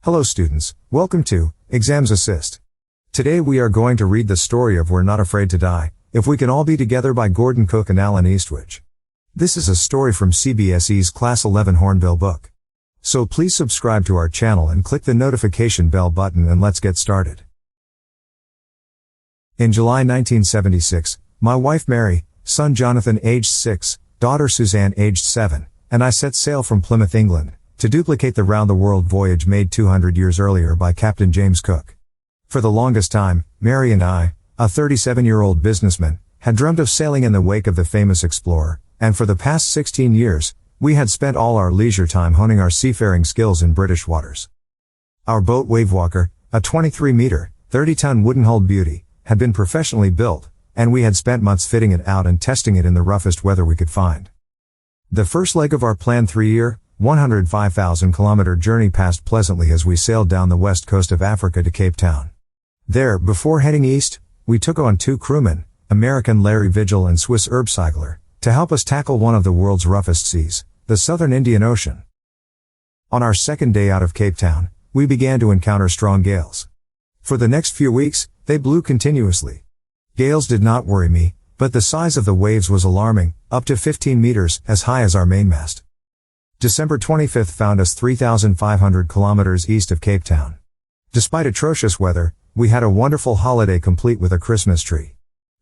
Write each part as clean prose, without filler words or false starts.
Hello students, welcome to Exams Assist. Today we are going to read the story of We're Not Afraid to Die, If We Can All Be Together by Gordon Cook and Alan Eastwich. This is a story from CBSE's Class 11 Hornbill book. So please subscribe to our channel and click the notification bell button and let's get started. In July 1976, my wife Mary, son Jonathan aged 6, daughter Suzanne aged 7, and I set sail from Plymouth, England, to duplicate the round-the-world voyage made 200 years earlier by Captain James Cook. For the longest time, Mary and I, a 37-year-old businessman, had dreamt of sailing in the wake of the famous explorer, and for the past 16 years, we had spent all our leisure time honing our seafaring skills in British waters. Our boat Wavewalker, a 23-meter, 30-ton wooden-hulled beauty, had been professionally built, and we had spent months fitting it out and testing it in the roughest weather we could find. The first leg of our planned 3-year, 105,000-kilometer journey passed pleasantly as we sailed down the west coast of Africa to Cape Town. There, before heading east, we took on 2 crewmen, American Larry Vigil and Swiss Herb Seigler, to help us tackle one of the world's roughest seas, the southern Indian Ocean. On our second day out of Cape Town, we began to encounter strong gales. For the next few weeks, they blew continuously. Gales did not worry me, but the size of the waves was alarming, up to 15 meters, as high as our mainmast. December 25th found us 3,500 kilometers east of Cape Town. Despite atrocious weather, we had a wonderful holiday complete with a Christmas tree.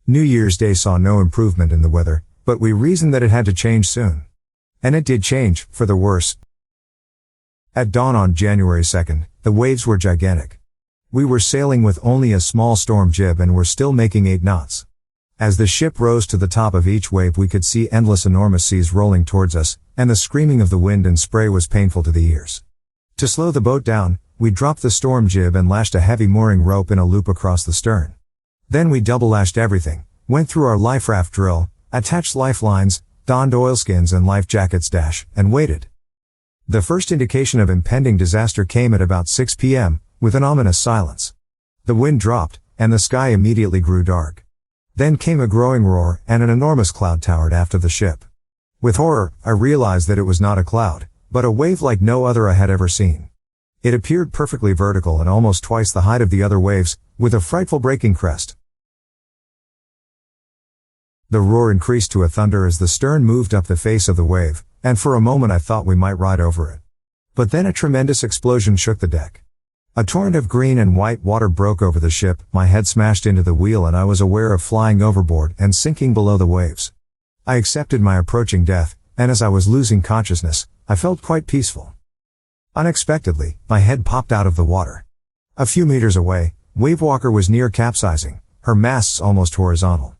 New Year's Day saw no improvement in the weather, but we reasoned that it had to change soon. And it did change, for the worse. At dawn on January 2nd, the waves were gigantic. We were sailing with only a small storm jib and were still making 8 knots. As the ship rose to the top of each wave we could see endless enormous seas rolling towards us, and the screaming of the wind and spray was painful to the ears. To slow the boat down, we dropped the storm jib and lashed a heavy mooring rope in a loop across the stern. Then we double-lashed everything, went through our life raft drill, attached lifelines, donned oilskins and life jackets and waited. The first indication of impending disaster came at about 6 p.m., with an ominous silence. The wind dropped, and the sky immediately grew dark. Then came a growing roar, and an enormous cloud towered aft of the ship. With horror, I realized that it was not a cloud, but a wave like no other I had ever seen. It appeared perfectly vertical and almost twice the height of the other waves, with a frightful breaking crest. The roar increased to a thunder as the stern moved up the face of the wave, and for a moment I thought we might ride over it. But then a tremendous explosion shook the deck. A torrent of green and white water broke over the ship, my head smashed into the wheel and I was aware of flying overboard and sinking below the waves. I accepted my approaching death, and as I was losing consciousness, I felt quite peaceful. Unexpectedly, my head popped out of the water. A few meters away, Wavewalker was near capsizing, her masts almost horizontal.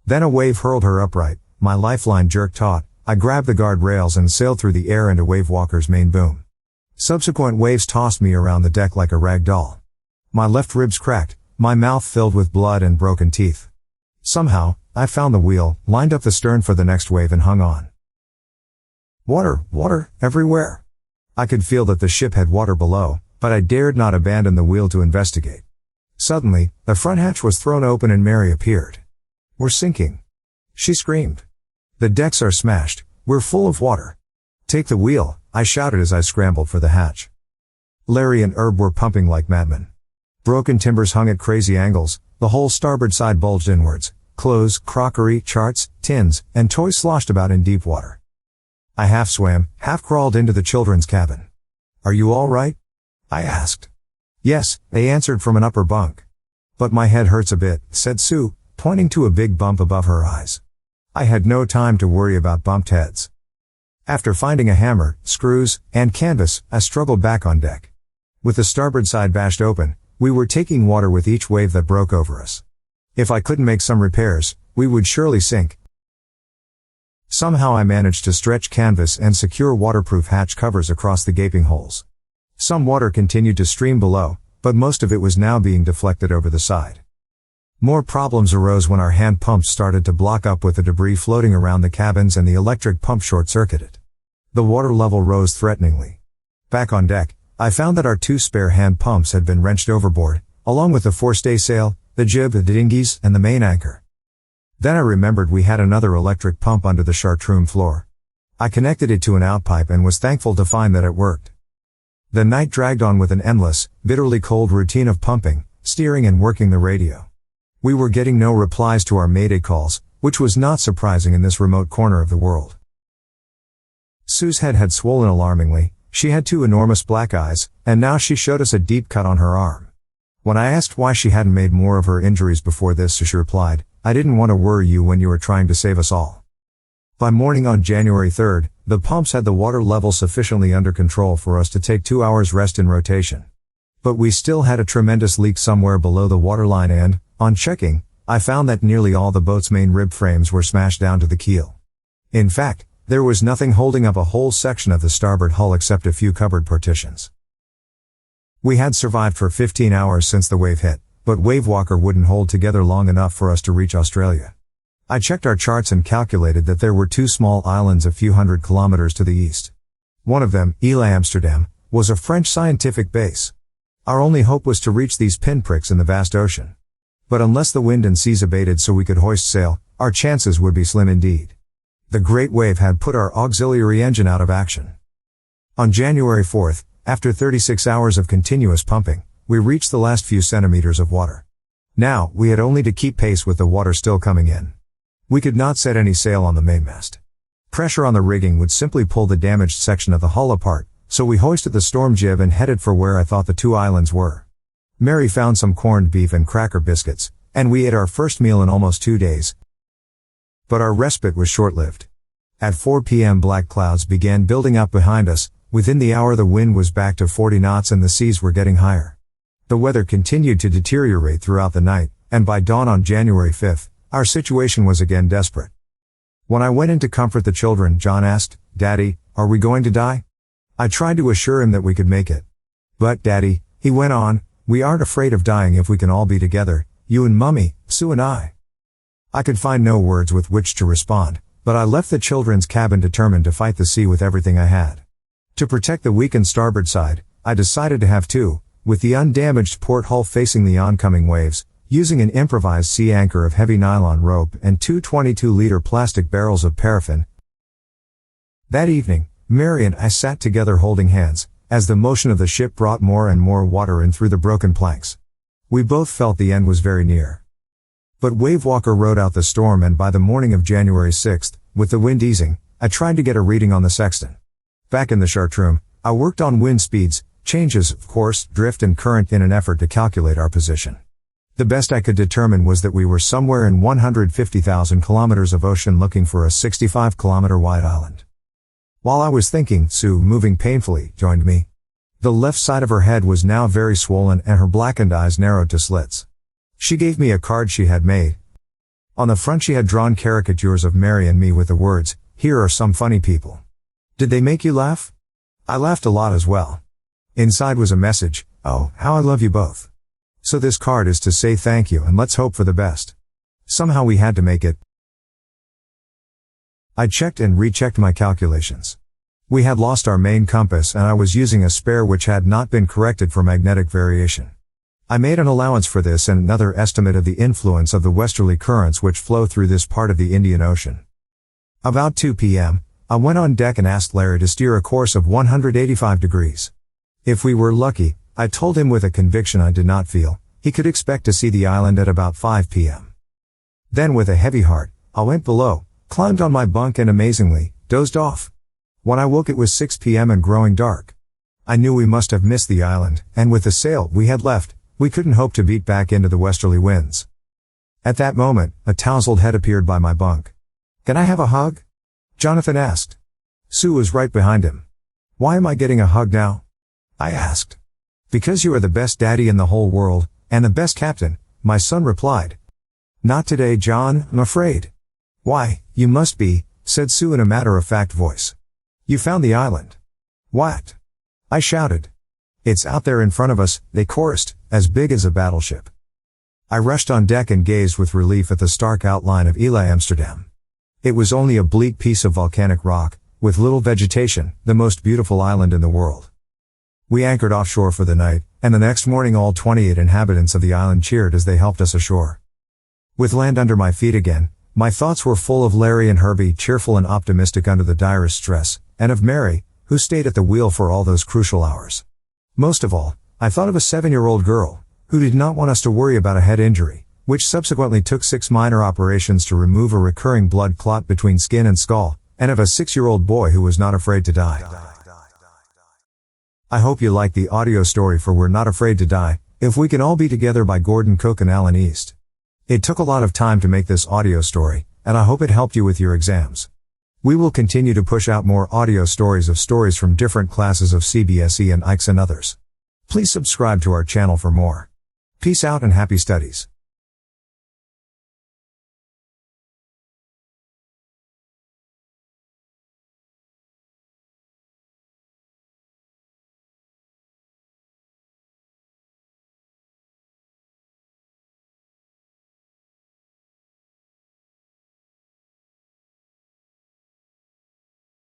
Then a wave hurled her upright, my lifeline jerked taut, I grabbed the guard rails and sailed through the air into Wavewalker's main boom. Subsequent waves tossed me around the deck like a rag doll. My left ribs cracked, my mouth filled with blood and broken teeth. Somehow, I found the wheel, lined up the stern for the next wave and hung on. Water, everywhere. I could feel that the ship had water below, but I dared not abandon the wheel to investigate. Suddenly, the front hatch was thrown open and Mary appeared. "We're sinking," she screamed. "The decks are smashed, we're full of water." "Take the wheel," I shouted as I scrambled for the hatch. Larry and Herb were pumping like madmen. Broken timbers hung at crazy angles, the whole starboard side bulged inwards, clothes, crockery, charts, tins, and toys sloshed about in deep water. I half swam, half crawled into the children's cabin. "Are you all right?" I asked. "Yes," they answered from an upper bunk. "But my head hurts a bit," said Sue, pointing to a big bump above her eyes. I had no time to worry about bumped heads. After finding a hammer, screws, and canvas, I struggled back on deck. With the starboard side bashed open, we were taking water with each wave that broke over us. If I couldn't make some repairs, we would surely sink. Somehow I managed to stretch canvas and secure waterproof hatch covers across the gaping holes. Some water continued to stream below, but most of it was now being deflected over the side. More problems arose when our hand pumps started to block up with the debris floating around the cabins and the electric pump short-circuited. The water level rose threateningly. Back on deck, I found that our 2 spare hand pumps had been wrenched overboard, along with the forestaysail, the jib, the dinghies, and the main anchor. Then I remembered we had another electric pump under the chartroom floor. I connected it to an outpipe and was thankful to find that it worked. The night dragged on with an endless, bitterly cold routine of pumping, steering and working the radio. We were getting no replies to our mayday calls, which was not surprising in this remote corner of the world. Sue's head had swollen alarmingly, she had 2 enormous black eyes, and now she showed us a deep cut on her arm. When I asked why she hadn't made more of her injuries before this, she replied, "I didn't want to worry you when you were trying to save us all." By morning on January 3rd, the pumps had the water level sufficiently under control for us to take 2 hours rest in rotation. But we still had a tremendous leak somewhere below the waterline and, on checking, I found that nearly all the boat's main rib frames were smashed down to the keel. In fact, there was nothing holding up a whole section of the starboard hull except a few cupboard partitions. We had survived for 15 hours since the wave hit, but Wavewalker wouldn't hold together long enough for us to reach Australia. I checked our charts and calculated that there were 2 small islands a few hundred kilometers to the east. One of them, Ile Amsterdam, was a French scientific base. Our only hope was to reach these pinpricks in the vast ocean. But unless the wind and seas abated so we could hoist sail, our chances would be slim indeed. The great wave had put our auxiliary engine out of action. On January 4th, after 36 hours of continuous pumping, we reached the last few centimeters of water. Now, we had only to keep pace with the water still coming in. We could not set any sail on the mainmast. Pressure on the rigging would simply pull the damaged section of the hull apart, so we hoisted the storm jib and headed for where I thought the 2 islands were. Mary found some corned beef and cracker biscuits, and we ate our first meal in almost 2 days. But our respite was short-lived. At 4 p.m. black clouds began building up behind us. Within the hour the wind was back to 40 knots and the seas were getting higher. The weather continued to deteriorate throughout the night, and by dawn on January 5th, our situation was again desperate. When I went in to comfort the children, John asked, "Daddy, are we going to die?" I tried to assure him that we could make it. "But Daddy," he went on, "we aren't afraid of dying if we can all be together, you and Mummy, Sue and I." I could find no words with which to respond, but I left the children's cabin determined to fight the sea with everything I had. To protect the weakened starboard side, I decided to have 2, with the undamaged port hull facing the oncoming waves, using an improvised sea anchor of heavy nylon rope and 2 22-liter plastic barrels of paraffin. That evening, Mary and I sat together holding hands, as the motion of the ship brought more and more water in through the broken planks. We both felt the end was very near. But Wavewalker rode out the storm, and by the morning of January 6th, with the wind easing, I tried to get a reading on the sextant. Back in the chart room, I worked on wind speeds, changes of course, drift and current in an effort to calculate our position. The best I could determine was that we were somewhere in 150,000 kilometers of ocean looking for a 65-kilometer wide island. While I was thinking, Sue, moving painfully, joined me. The left side of her head was now very swollen and her blackened eyes narrowed to slits. She gave me a card she had made. On the front she had drawn caricatures of Mary and me with the words, "Here are some funny people. Did they make you laugh?" I laughed a lot as well. Inside was a message, "Oh, how I love you both." So this card is to say thank you and let's hope for the best. Somehow we had to make it. I checked and rechecked my calculations. We had lost our main compass and I was using a spare which had not been corrected for magnetic variation. I made an allowance for this and another estimate of the influence of the westerly currents which flow through this part of the Indian Ocean. About 2 p.m., I went on deck and asked Larry to steer a course of 185 degrees. If we were lucky, I told him with a conviction I did not feel, he could expect to see the island at about 5 p.m. Then with a heavy heart, I went below, climbed on my bunk and amazingly, dozed off. When I woke it was 6 p.m. and growing dark. I knew we must have missed the island, and with the sail we had left, we couldn't hope to beat back into the westerly winds. At that moment, a tousled head appeared by my bunk. "Can I have a hug?" Jonathan asked. Sue was right behind him. "Why am I getting a hug now?" I asked. "Because you are the best daddy in the whole world, and the best captain," my son replied. "Not today, John, I'm afraid." "Why, you must be," said Sue in a matter-of-fact voice. "You found the island." "What?" I shouted. "It's out there in front of us," they chorused, "as big as a battleship." I rushed on deck and gazed with relief at the stark outline of Ile Amsterdam. It was only a bleak piece of volcanic rock, with little vegetation, the most beautiful island in the world. We anchored offshore for the night, and the next morning all 28 inhabitants of the island cheered as they helped us ashore. With land under my feet again, my thoughts were full of Larry and Herbie, cheerful and optimistic under the direst stress, and of Mary, who stayed at the wheel for all those crucial hours. Most of all, I thought of a 7-year-old girl, who did not want us to worry about a head injury, which subsequently took 6 minor operations to remove a recurring blood clot between skin and skull, and of a 6-year-old boy who was not afraid to die. I hope you liked the audio story for We're Not Afraid to Die, If We Can All Be Together by Gordon Cook and Alan East. It took a lot of time to make this audio story, and I hope it helped you with your exams. We will continue to push out more audio stories from different classes of CBSE and ICS and others. Please subscribe to our channel for more. Peace out and happy studies.